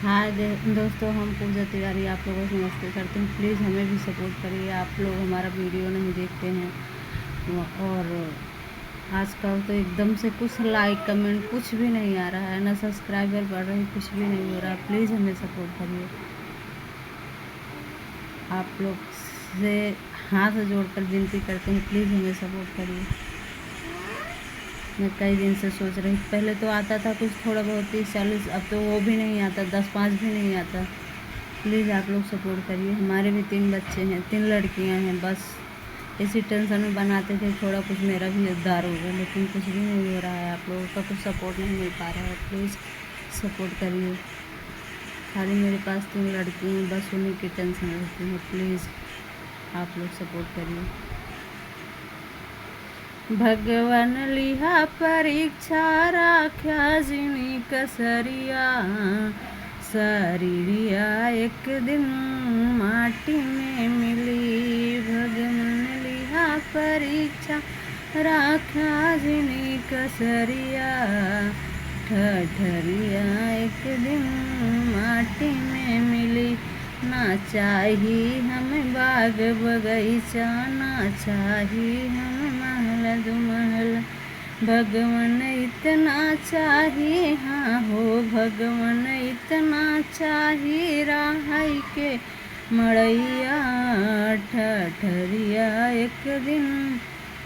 हाय दोस्तों, हम पूजा तिवारी आप लोगों से नमस्ते करते हैं। प्लीज़ हमें भी सपोर्ट करिए। आप लोग हमारा वीडियो नहीं देखते हैं और आजकल तो एकदम से कुछ लाइक कमेंट कुछ भी नहीं आ रहा है, ना सब्सक्राइबर बढ़ रहे, कुछ भी नहीं हो रहा। प्लीज़ हमें सपोर्ट करिए। आप लोग से हाथ जोड़कर विनती करते हैं, प्लीज़ हमें सपोर्ट करिए। मैं कई दिन से सोच रही, पहले तो आता था कुछ थोड़ा बहुत 30-40, अब तो वो भी नहीं आता, 10-5 भी नहीं आता। प्लीज़ आप लोग सपोर्ट करिए। हमारे भी 3 बच्चे हैं, 3 लड़कियां हैं। बस इसी टेंशन में बनाते थे थोड़ा कुछ मेरा भी उद्धार होगा, लेकिन कुछ भी नहीं हो रहा है। आप लोगों का कुछ सपोर्ट नहीं मिल पा रहा है। प्लीज़ सपोर्ट करिए। खाली मेरे पास 3 लड़की हैं, बस उन्हीं की टेंशन रहती है। प्लीज़ आप लोग सपोर्ट करिए। भगवन लिहा परीक्षा राख्या जिनी कसरिया, शरीरिया एक दिन माटी में मिली। भगवन लिहा परीक्षा राख्या जिनी कसरिया, ठठरिया एक दिन माटी में मिली। ना चाहिए हमें बाग बगीचा, ना चाहिए हमें महल दो महल। भगवान इतना चाहिए, हाँ हो भगवान इतना चाहिए। राहई के मड़ैया, ठठरिया एक दिन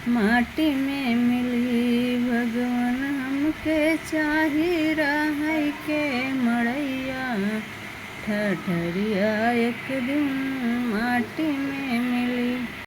माटी में मिली। भगवान हमके चाहिए, राहई के मड़ैया, ठठरिया एक दिन माटी में